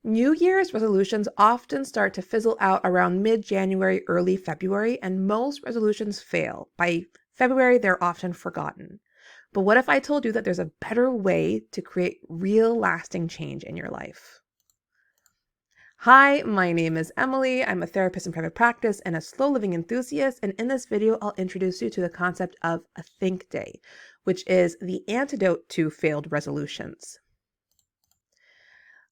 New Year's resolutions often start to fizzle out around mid-January, early February, and most resolutions fail. By February, they're often forgotten. But what if I told you that there's a better way to create real lasting change in your life? Hi, my name is Emily. I'm a therapist in private practice and a slow living enthusiast. And in this video, I'll introduce you to the concept of a think day, which is the antidote to failed resolutions.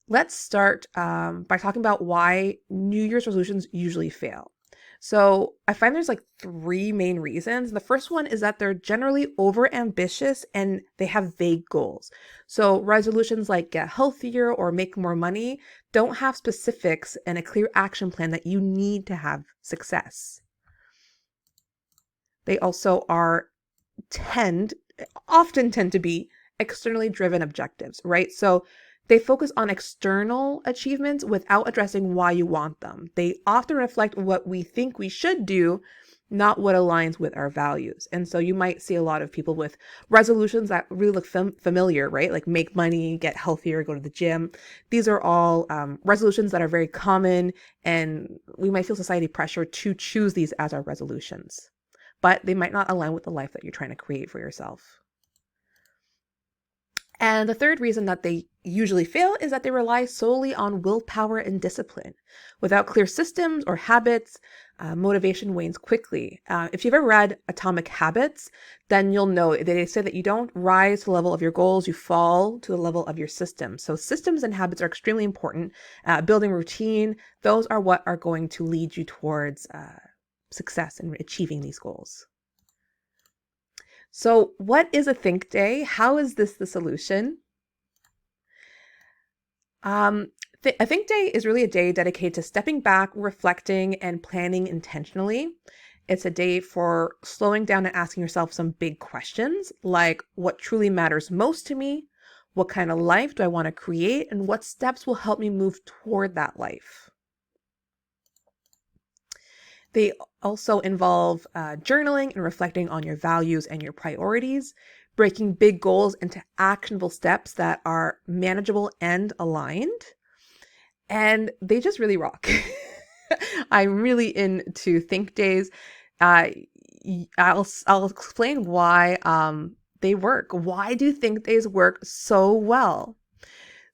Let's start by talking about why New Year's resolutions usually fail. So I find there's like three main reasons. The first one is that they're generally overambitious and they have vague goals. So resolutions like get healthier or make more money don't have specifics and a clear action plan that you need to have success. They also often tend to be externally driven objectives, right? So they focus on external achievements without addressing why you want them. They often reflect what we think we should do, not what aligns with our values. And so you might see a lot of people with resolutions that really look familiar, right? Like make money, get healthier, go to the gym. These are all resolutions that are very common, and we might feel society pressure to choose these as our resolutions. But they might not align with the life that you're trying to create for yourself. And the third reason that they usually fail is that they rely solely on willpower and discipline. Without clear systems or habits, motivation wanes quickly. If you've ever read Atomic Habits, then you'll know they say that you don't rise to the level of your goals, you fall to the level of your systems. So systems and habits are extremely important. Building routine, those are what are going to lead you towards success in achieving these goals. So what is a think day? How is this the solution? A think day is really a day dedicated to stepping back, reflecting, and planning intentionally. It's a day for slowing down and asking yourself some big questions, like what truly matters most to me? What kind of life do I want to create? And what steps will help me move toward that life? They also involve journaling and reflecting on your values and your priorities, breaking big goals into actionable steps that are manageable and aligned. And they just really rock. I'm really into think days. I'll explain why they work. Why do think days work so well?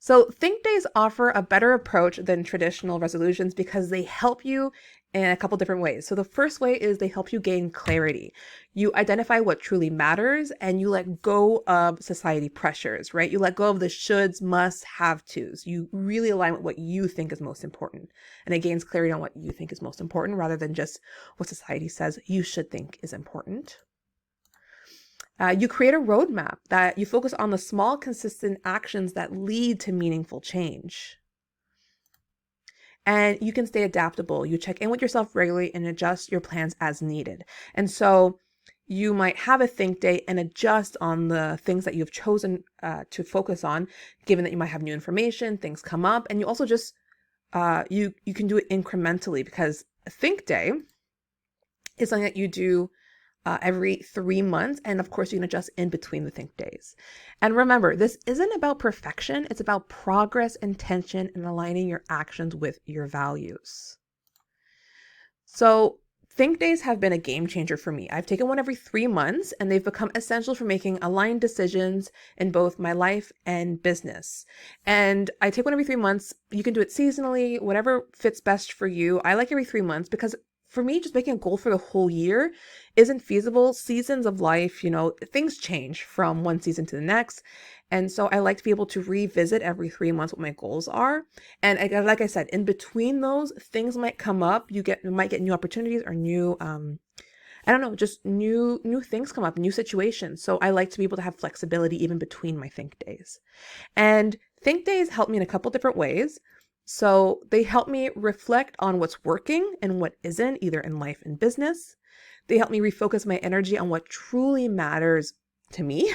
So think days offer a better approach than traditional resolutions because they help you in a couple different ways. So the first way is they help you gain clarity. You identify what truly matters and you let go of society pressures, right? You let go of the shoulds, musts, have tos. You really align with what you think is most important. And it gains clarity on what you think is most important rather than just what society says you should think is important. You create a roadmap that you focus on the small, consistent actions that lead to meaningful change. And you can stay adaptable. You check in with yourself regularly and adjust your plans as needed. And so you might have a think day and adjust on the things that you've chosen to focus on, given that you might have new information, things come up. And you also just, you can do it incrementally because a think day is something that you do every 3 months. And of course, you can adjust in between the think days. And remember, this isn't about perfection. It's about progress, intention, and aligning your actions with your values. So think days have been a game changer for me. I've taken one every 3 months and they've become essential for making aligned decisions in both my life and business. And I take one every 3 months. You can do it seasonally, whatever fits best for you. I like every 3 months because for me, just making a goal for the whole year isn't feasible. Seasons of life, things change from one season to the next. And so I like to be able to revisit every 3 months what my goals are. And like I said, in between those, things might come up. You might get new opportunities or new, just new things come up, new situations. So I like to be able to have flexibility even between my think days. And think days help me in a couple different ways. So they help me reflect on what's working and what isn't, either in life and business. They help me refocus my energy on what truly matters to me.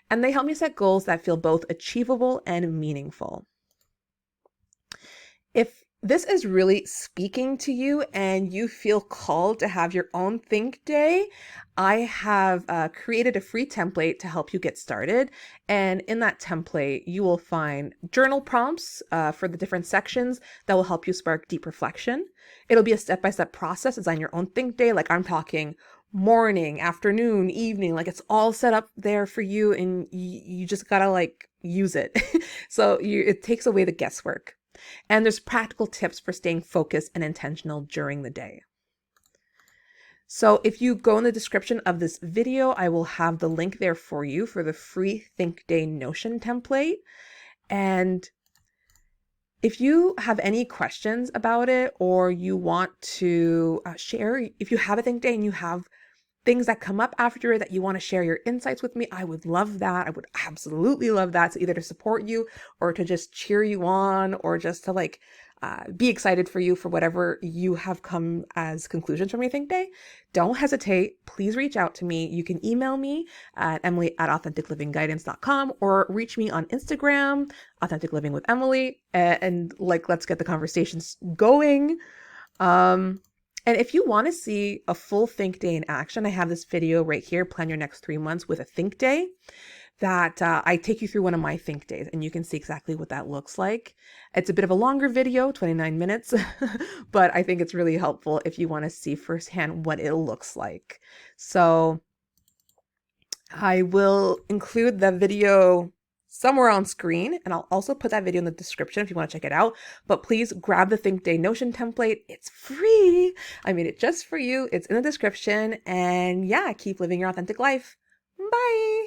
And they help me set goals that feel both achievable and meaningful. If this is really speaking to you and you feel called to have your own think day, I have created a free template to help you get started. And in that template, you will find journal prompts for the different sections that will help you spark deep reflection. It'll be a step-by-step process. Design your own think day. Like I'm talking morning, afternoon, evening, like it's all set up there for you and you just gotta like use it. So it takes away the guesswork. And there's practical tips for staying focused and intentional during the day. So if you go in the description of this video, I will have the link there for you for the free Think Day Notion template. And if you have any questions about it, or you want to share, if you have a Think Day and you have things that come up after it that you want to share your insights with me, I would love that. I would absolutely love that. So either to support you or to just cheer you on or just to like be excited for you for whatever you have come as conclusions from your Think Day. Don't hesitate. Please reach out to me. You can email me at emily@authenticlivingguidance.com or reach me on Instagram, Authentic Living with Emily, and like, let's get the conversations going. And if you want to see a full Think Day in action, I have this video right here, Plan Your Next 3 Months with a Think Day, that I take you through one of my Think Days, and you can see exactly what that looks like. It's a bit of a longer video, 29 minutes, but I think it's really helpful if you want to see firsthand what it looks like. So I will include the video somewhere on screen, and I'll also put that video in the description if you want to check it out. But please grab the Think Day Notion template. It's free. I made it just for you. It's in the description. And yeah, keep living your authentic life. Bye.